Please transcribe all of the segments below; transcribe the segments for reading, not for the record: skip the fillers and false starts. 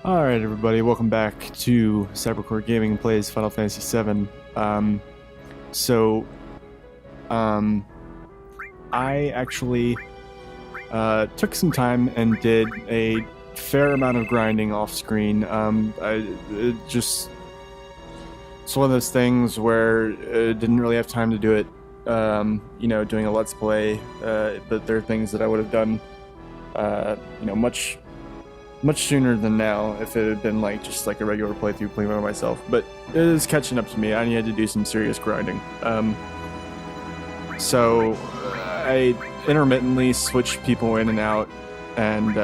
Alright everybody, welcome back to Cybercore Gaming Plays Final Fantasy VII. So, I actually took some time and did a fair amount of grinding off screen. It's one of those things where I didn't really have time to do it, doing a Let's Play, but there are things that I would have done, much sooner than now if it had been just like a regular playthrough playing by myself. But it is catching up to me. I needed to do some serious grinding. So I intermittently switched people in and out, and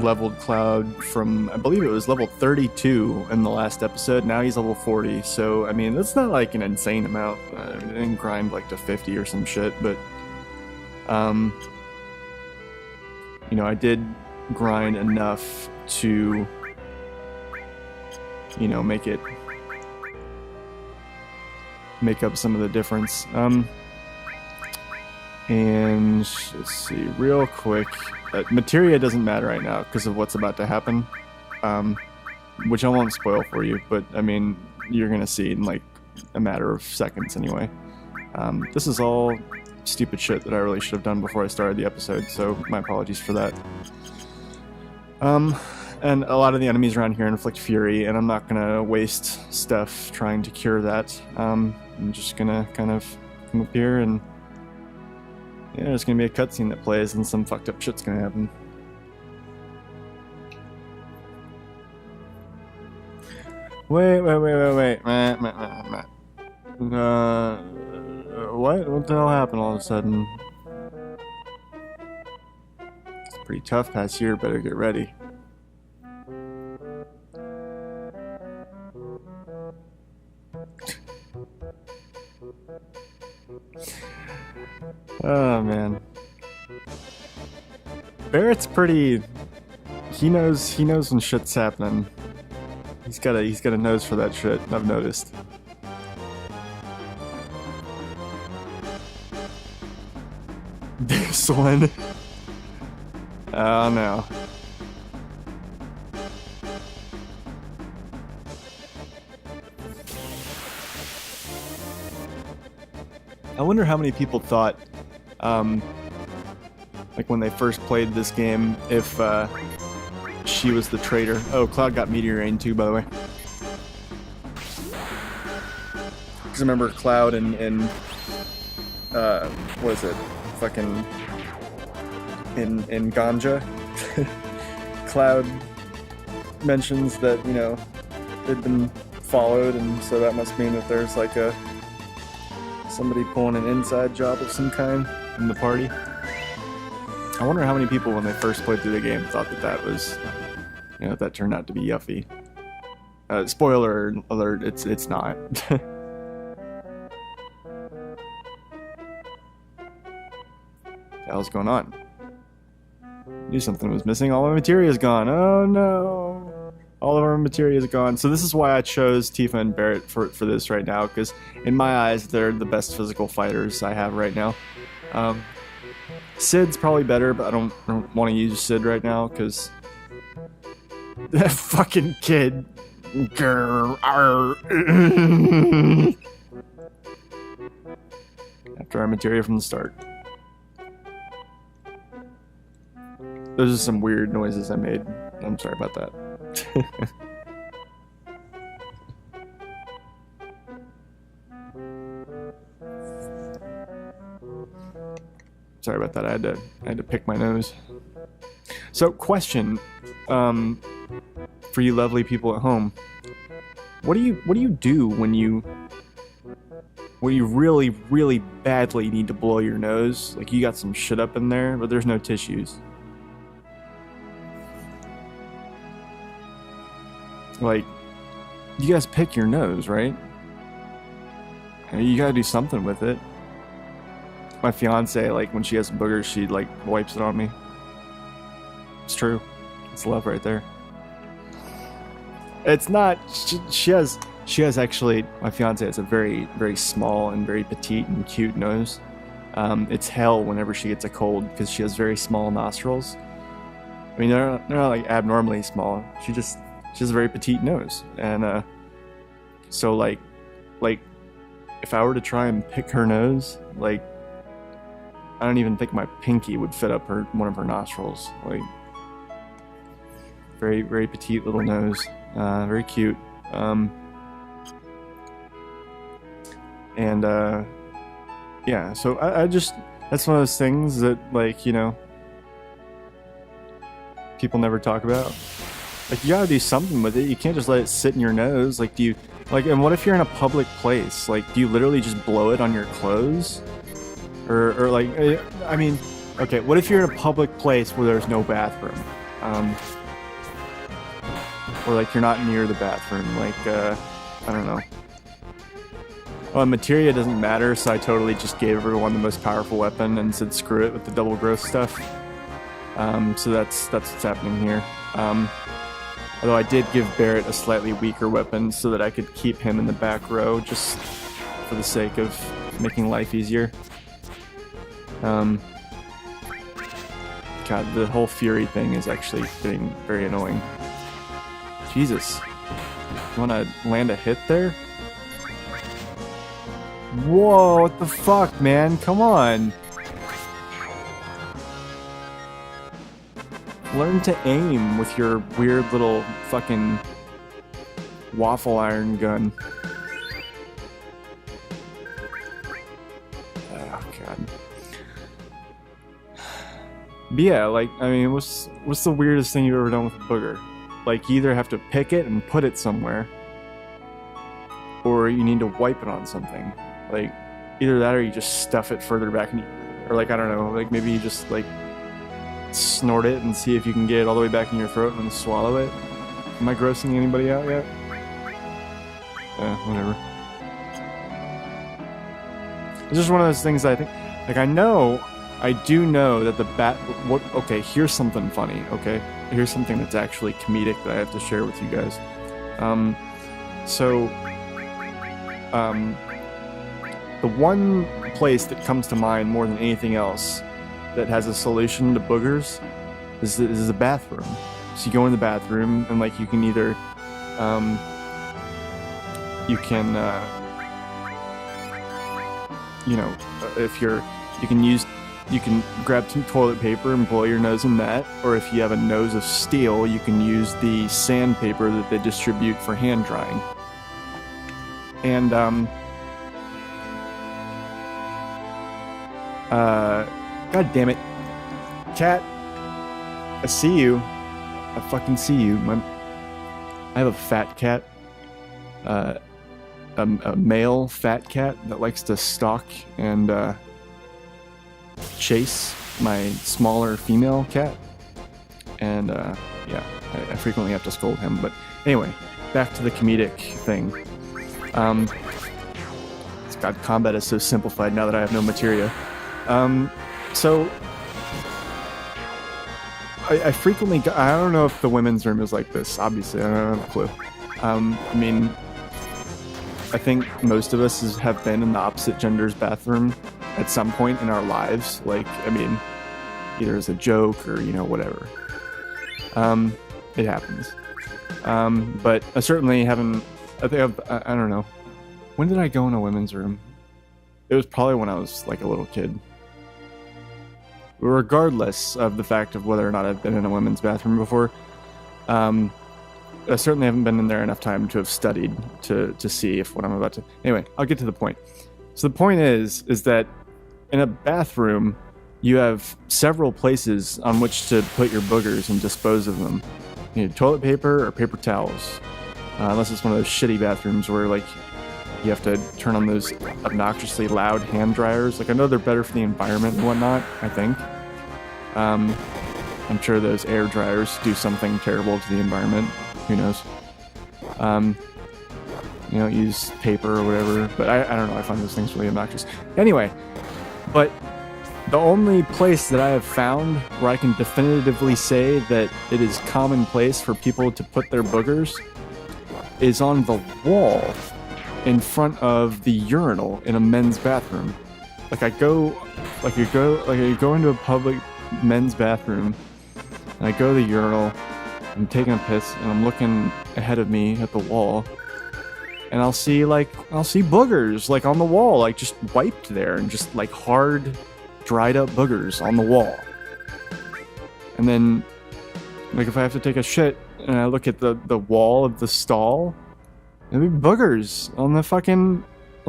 leveled Cloud from, I believe it was level 32 in the last episode. Now he's level 40. So I mean, that's not like an insane amount. I didn't grind like to 50 or some shit, but I did grind enough to, make up some of the difference. And let's see, real quick, materia doesn't matter right now because of what's about to happen, which I won't spoil for you, but I mean, you're gonna see in like a matter of seconds anyway. This is all stupid shit that I really should have done before I started the episode, so my apologies for that. And a lot of the enemies around here inflict fury, and I'm not gonna waste stuff trying to cure that. I'm just gonna kind of come up here and there's gonna be a cutscene that plays and some fucked up shit's gonna happen. Wait. What the hell happened all of a sudden? It's pretty tough past here, better get ready. Oh man. Barrett's pretty, he knows when shit's happening. He's got a nose for that shit, I've noticed. This one. Oh no. I wonder how many people thought, like when they first played this game, if she was the traitor. Oh, Cloud got Meteor Rain too, by the way. Because remember Cloud and what is it? Fucking in Ganja, Cloud mentions that they've been followed, and so that must mean that there's like somebody pulling an inside job of some kind in the party. I wonder how many people when they first played through the game thought that was, that turned out to be Yuffie. Spoiler alert, it's not. What the hell's going on? Knew something was missing. All of my materia is gone. Oh no! All of our materia is gone. So this is why I chose Tifa and Barrett for this right now, because in my eyes they're the best physical fighters I have right now. Cid's probably better, but I don't want to use Cid right now because that fucking kid. After our materia from the start. Those are some weird noises I made. I'm sorry about that. Sorry about that. I had to pick my nose. So, question, for you lovely people at home, what do you do when you really, really badly need to blow your nose? Like you got some shit up in there, but there's no tissues. Like, you guys pick your nose, right? You gotta do something with it. My fiance, like, when she has boogers, she, like, wipes it on me. It's true. It's love right there. It's not, she has actually, my fiance has a very, very small and very petite and cute nose. It's hell whenever she gets a cold because she has very small nostrils. I mean, they're not like abnormally small. She has a very petite nose, and so like if I were to try and pick her nose, like I don't even think my pinky would fit up one of her nostrils. Like very very petite little nose, very cute. Yeah, so I just, that's one of those things that, like, you know, people never talk about. Like, you gotta do something with it. You can't just let it sit in your nose. Like, and what if you're in a public place? Like, do you literally just blow it on your clothes? Or like, I mean, okay, what if you're in a public place where there's no bathroom? Or, like, you're not near the bathroom. Like, I don't know. Well, materia doesn't matter, so I totally just gave everyone the most powerful weapon and said screw it with the double growth stuff. So that's what's happening here. Although I did give Barrett a slightly weaker weapon so that I could keep him in the back row just for the sake of making life easier. God, the whole Fury thing is actually getting very annoying. Jesus. You wanna land a hit there? Whoa, what the fuck, man? Come on. Learn to aim with your weird little fucking waffle iron gun. Oh, God. But yeah, like, I mean, what's the weirdest thing you've ever done with a booger? Like, you either have to pick it and put it somewhere, or you need to wipe it on something. Like, either that or you just stuff it further back, or like, I don't know, like maybe you just like snort it and see if you can get it all the way back in your throat and then swallow it. Am I grossing anybody out yet? Whatever. It's just one of those things that I think, like, I do know that okay, here's something funny, okay? Here's something that's actually comedic that I have to share with you guys. The one place that comes to mind more than anything else that has a solution to boogers is the bathroom. So you go in the bathroom and, like, you can either you can you can grab some toilet paper and blow your nose in that, or if you have a nose of steel, you can use the sandpaper that they distribute for hand drying. And God damn it, cat! I see you. I fucking see you. I have a fat cat. A male fat cat that likes to stalk and chase my smaller female cat. And yeah, I frequently have to scold him. But anyway, back to the comedic thing. God, combat is so simplified now that I have no materia. So I frequently, I don't know if the women's room is like this, obviously, I don't have a clue. I mean, I think most of us have been in the opposite gender's bathroom at some point in our lives, like, I mean, either as a joke or, you know, whatever. It happens. But I certainly haven't, I don't know. When did I go in a women's room? It was probably when I was, like, a little kid. Regardless of the fact of whether or not I've been in a women's bathroom before, I certainly haven't been in there enough time to have studied to see if what I'm about to... Anyway, I'll get to the point. So the point is that in a bathroom, you have several places on which to put your boogers and dispose of them. You need toilet paper or paper towels. Unless it's one of those shitty bathrooms where, like, you have to turn on those obnoxiously loud hand dryers. Like, I know they're better for the environment and whatnot, I think. I'm sure those air dryers do something terrible to the environment. Who knows? You know, use paper or whatever. But I don't know, I find those things really obnoxious. Anyway, but the only place that I have found where I can definitively say that it is commonplace for people to put their boogers is on the wall in front of the urinal in a men's bathroom. Like, I go Like you go into a public men's bathroom, and I go to the urinal, I'm taking a piss, and I'm looking ahead of me at the wall, and I'll see boogers like on the wall, like just wiped there, and just like hard, dried up boogers on the wall. And then, like if I have to take a shit and I look at the wall of the stall, there'll be boogers on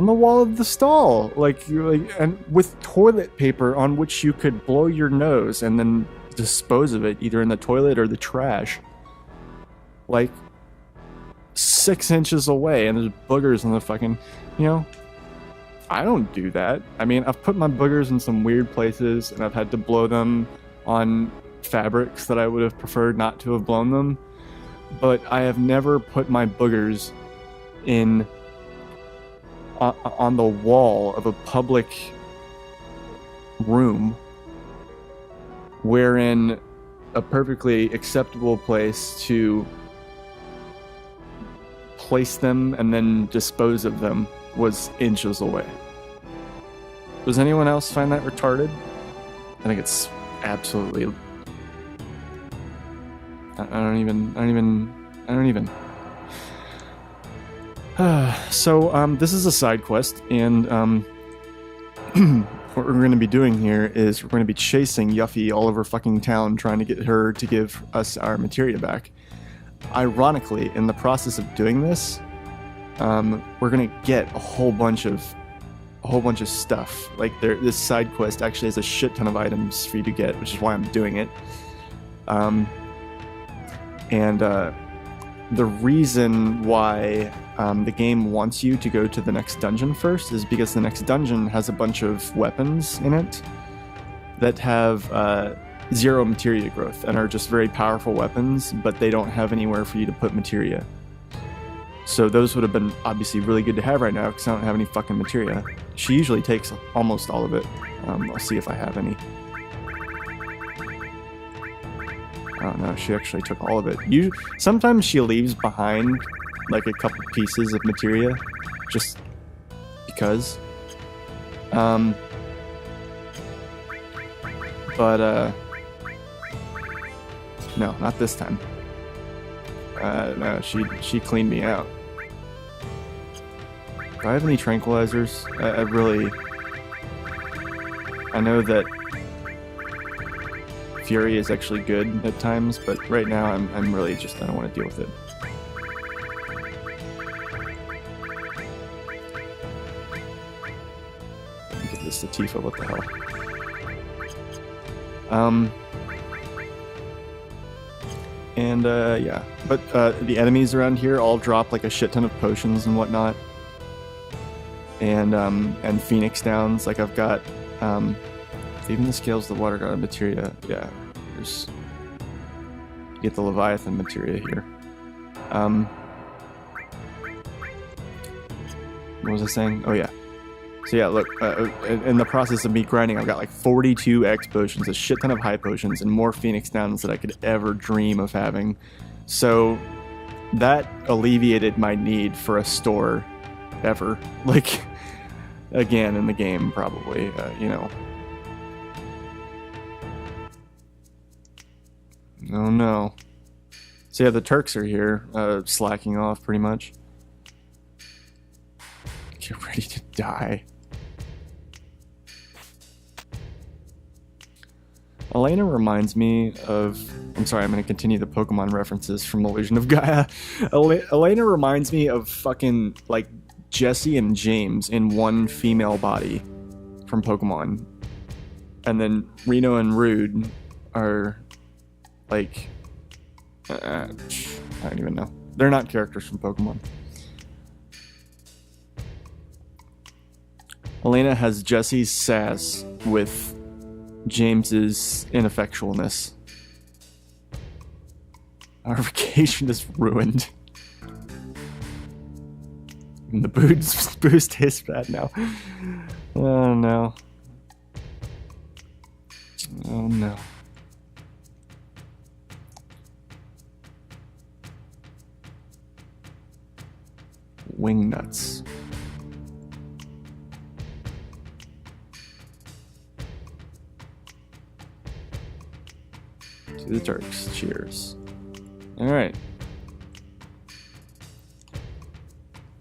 the wall of the stall, like and with toilet paper on which you could blow your nose and then dispose of it either in the toilet or the trash, like 6 inches away, and there's boogers on the fucking, I don't do that. I mean, I've put my boogers in some weird places, and I've had to blow them on fabrics that I would have preferred not to have blown them, but I have never put my boogers in on the wall of a public room, wherein a perfectly acceptable place to place them and then dispose of them was inches away. Does anyone else find that retarded? I think it's absolutely... I don't even. So, this is a side quest, and what we're going to be doing here is we're going to be chasing Yuffie all over fucking town, trying to get her to give us our materia back. Ironically, in the process of doing this, we're going to get a whole bunch of stuff. Like, this side quest actually has a shit ton of items for you to get, which is why I'm doing it. The reason why the game wants you to go to the next dungeon first is because the next dungeon has a bunch of weapons in it that have 0 materia growth and are just very powerful weapons, but they don't have anywhere for you to put materia. So those would have been obviously really good to have right now because I don't have any fucking materia. She usually takes almost all of it. I'll see if I have any. Oh no, she actually took all of it. Sometimes she leaves behind like a couple pieces of materia, just because. No, not this time. No, she cleaned me out. Do I have any tranquilizers? I know that Fury is actually good at times, but right now I'm really just, I don't want to deal with it. Give this to Tifa, what the hell. Yeah. But the enemies around here all drop like a shit ton of potions and whatnot. And Phoenix Downs, like I've got, even the scales of the water god materia, yeah. You get the Leviathan materia here. What was I saying? Oh yeah. So yeah, look, in the process of me grinding, I've got like 42 X potions, a shit ton of high potions, and more Phoenix Downs than I could ever dream of having. So that alleviated my need for a store ever. Like, again in the game, probably, Oh no. So yeah, the Turks are here, slacking off pretty much. Get ready to die. Elena reminds me of... I'm sorry, I'm going to continue the Pokemon references from Illusion of Gaia. Elena reminds me of fucking, like, Jessie and James in one female body from Pokemon. And then Reno and Rude are... like, I don't even know. They're not characters from Pokemon. Elena has Jessie's sass with James's ineffectualness. Our vacation is ruined. And the boost is bad now. Oh no. Oh no. Wing nuts. To the Turks. Cheers. Alright.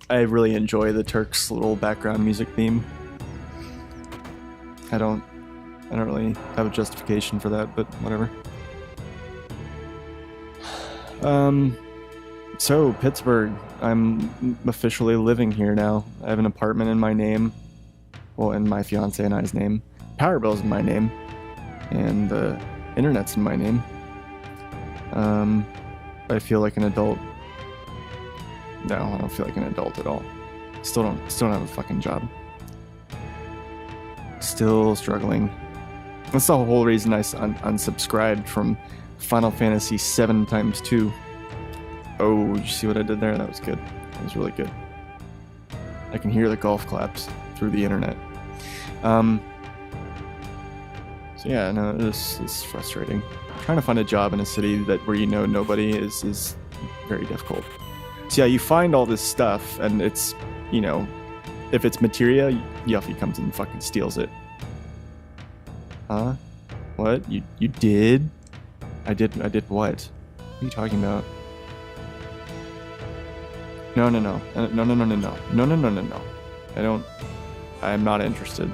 I really enjoy the Turks' little background music theme. I don't really have a justification for that, but whatever. So, Pittsburgh. I'm officially living here now. I have an apartment in my name. Well, in my fiance and I's name. Power bill's in my name. And the internet's in my name. I feel like an adult. No, I don't feel like an adult at all. Still don't have a fucking job. Still struggling. That's the whole reason I unsubscribed from Final Fantasy VII times 2. Oh, you see what I did there? That was good. That was really good. I can hear the golf claps through the internet. So yeah, no, it's frustrating. Trying to find a job in a city where you know nobody is very difficult. So yeah, you find all this stuff, and it's, you know, if it's materia, Yuffie comes and fucking steals it. Huh? What? You did? I did what? What are you talking about? No. No. I'm not interested.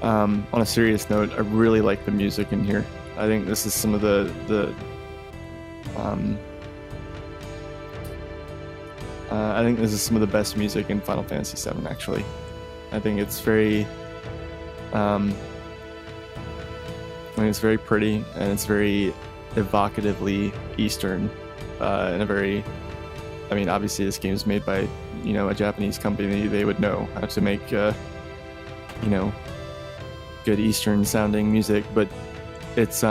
On a serious note, I really like the music in here. I think this is some of I think this is some of the best music in Final Fantasy VII, actually. I think it's very, I mean, it's very pretty, and it's very evocatively Eastern, in a very, I mean, obviously this game is made by, you know, a Japanese company. They would know how to make, you know, good Eastern sounding music, but it's,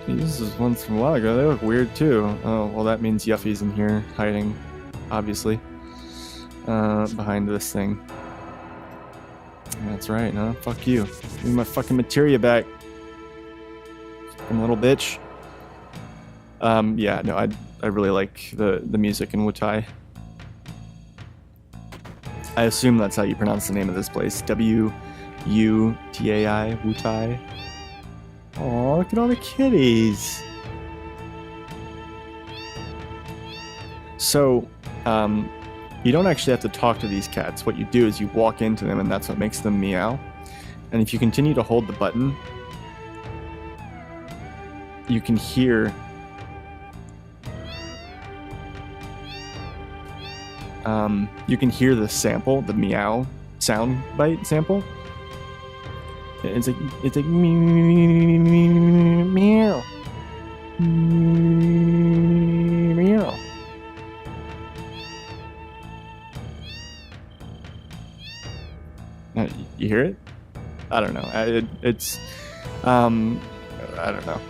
this is one from a while ago. They look weird too. Oh, well, that means Yuffie's in here hiding, obviously, behind this thing. That's right, huh? Fuck you. Give me my fucking materia back. Fucking little bitch. Yeah, no, I really like the music in Wutai. I assume that's how you pronounce the name of this place. W-U-T-A-I, Wutai. Oh, look at all the kitties. So, you don't actually have to talk to these cats. What you do is you walk into them, and that's what makes them meow. And if you continue to hold the button, you can hear the sample, the meow sound bite sample. It's like meow, meow. You hear it? I don't know. It's I don't know.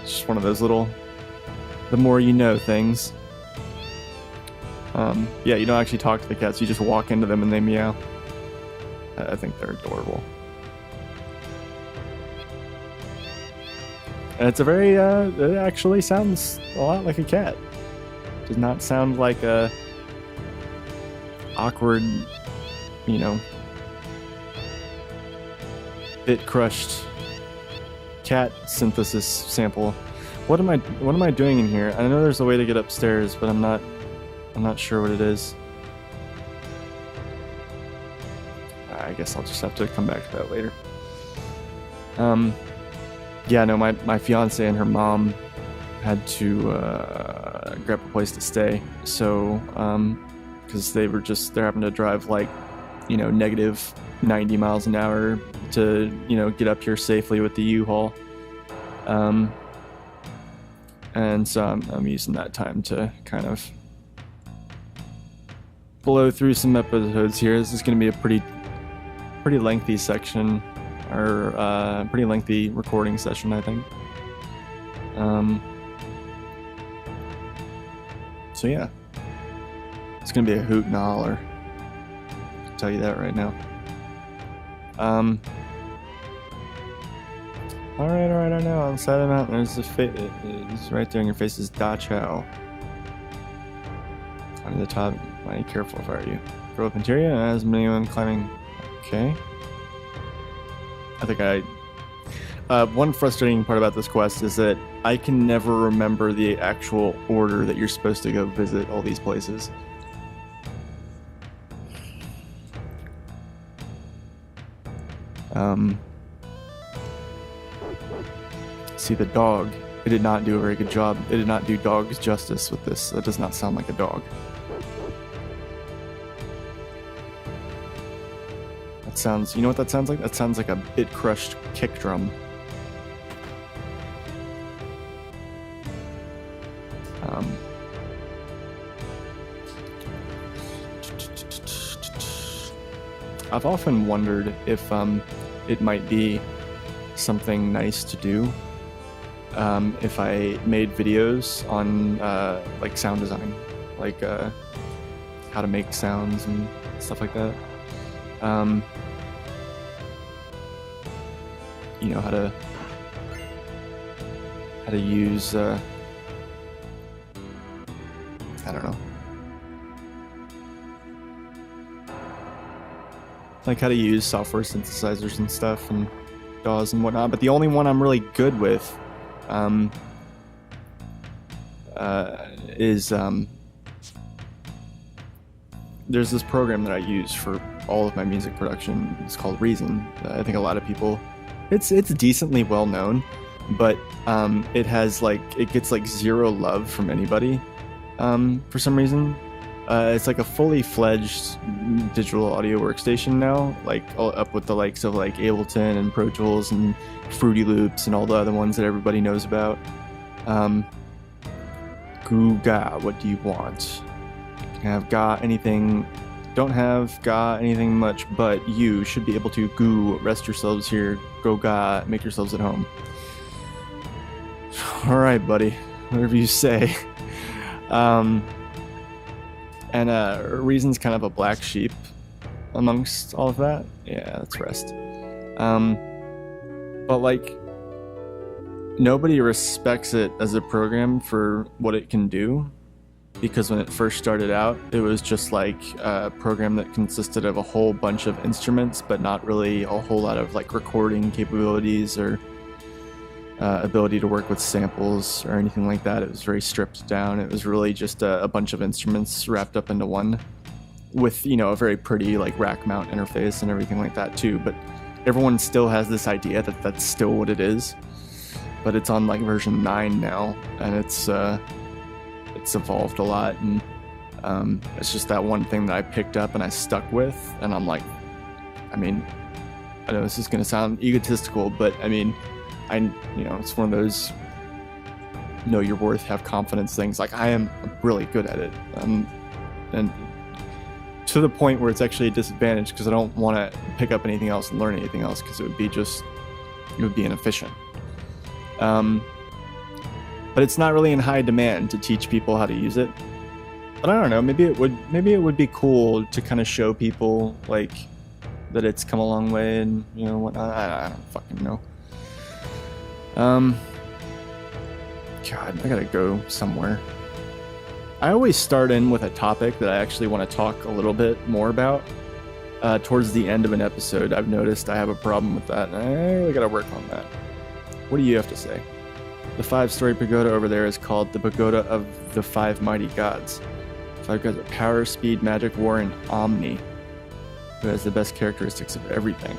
It's just one of those little, the more you know things. Yeah, you don't actually talk to the cats. You just walk into them and they meow. I think they're adorable. And it's a very, it actually sounds a lot like a cat. It does not sound like a awkward, you know, bit crushed cat synthesis sample. What am I doing in here? I know there's a way to get upstairs, but I'm not sure what it is. I guess I'll just have to come back to that later. Yeah, no, my fiance and her mom had to grab a place to stay, so because they're having to drive like, you know, negative 90 miles an hour to, you know, get up here safely with the U-Haul. And so I'm using that time to kind of blow through some episodes here. This is going to be a pretty lengthy section, or pretty lengthy recording session, I think. So yeah, it's gonna be a hoot and a holler. I'll tell you that right now. All right, I know. On the side of the mountain, there's it's right there in your face is Dachau. On the top, mighty careful if I were you. Grow up interior, and as anyone climbing. Okay. I think one frustrating part about this quest is that I can never remember the actual order that you're supposed to go visit all these places. See, the dog, it did not do a very good job. It did not do dogs justice with this. That does not sound like a dog. That sounds, you know what that sounds like? That sounds like a bit-crushed kick drum. I've often wondered if it might be something nice to do if I made videos on like sound design, like how to make sounds and stuff like that. You know, how to use I don't know, like how to use software synthesizers and stuff and DAWs and whatnot. But the only one I'm really good with is there's this program that I use for all of my music production. It's called VII. I think a lot of people, it's decently well known, but it has it gets like zero love from anybody for some reason. It's like a fully fledged digital audio workstation now, like up with the likes of like Ableton and Pro Tools and Fruity Loops and all the other ones that everybody knows about. Goo ga, what do you want? Have got anything? Don't have got anything much, but you should be able to goo, rest yourselves here, go ga, make yourselves at home. All right, buddy, whatever you say. And Reason's kind of a black sheep amongst all of that. Yeah, that's rest. But like, nobody respects it as a program for what it can do, because when it first started out, it was just like a program that consisted of a whole bunch of instruments, but not really a whole lot of like recording capabilities or ability to work with samples or anything like that. It was very stripped down. It was really just a bunch of instruments wrapped up into one, with, you know, a very pretty like rack mount interface and everything like that too. But everyone still has this idea that that's still what it is. But it's on like version 9 now, and it's evolved a lot, and it's just that one thing that I picked up and I stuck with, and I'm like, I mean, I know this is gonna sound egotistical, but I mean, you know, it's one of those know your worth, have confidence things. Like, I'm really good at it, and to the point where it's actually a disadvantage, because I don't want to pick up anything else and learn anything else, because it would be inefficient. But it's not really in high demand to teach people how to use it. But I don't know, maybe it would be cool to kind of show people like that it's come a long way, and you know whatnot. I don't fucking know. God, I gotta go somewhere. I always start in with a topic that I actually want to talk a little bit more about towards the end of an episode. I've noticed I have a problem with that, and I really gotta work on that. What do you have to say? The 5-story pagoda over there is called the Pagoda of the Five Mighty Gods. 5 gods of power, speed, magic, war, and omni, who has the best characteristics of everything.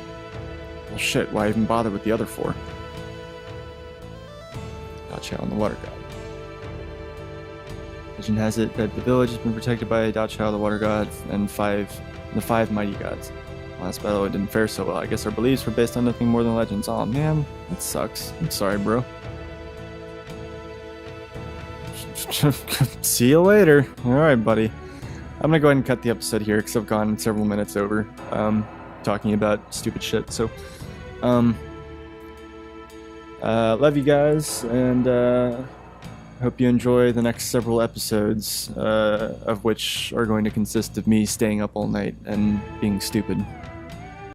Well shit, why even bother with the other 4? Dacha and the Water God. Legend has it that the village has been protected by Dacha, the Water Gods, and the five Mighty Gods. Last battle it didn't fare so well. I guess our beliefs were based on nothing more than legends. Aw, man, that sucks. I'm sorry, bro. See you later. Alright, buddy. I'm gonna go ahead and cut the episode here, because I've gone several minutes over talking about stupid shit. So, love you guys, and hope you enjoy the next several episodes, of which are going to consist of me staying up all night and being stupid.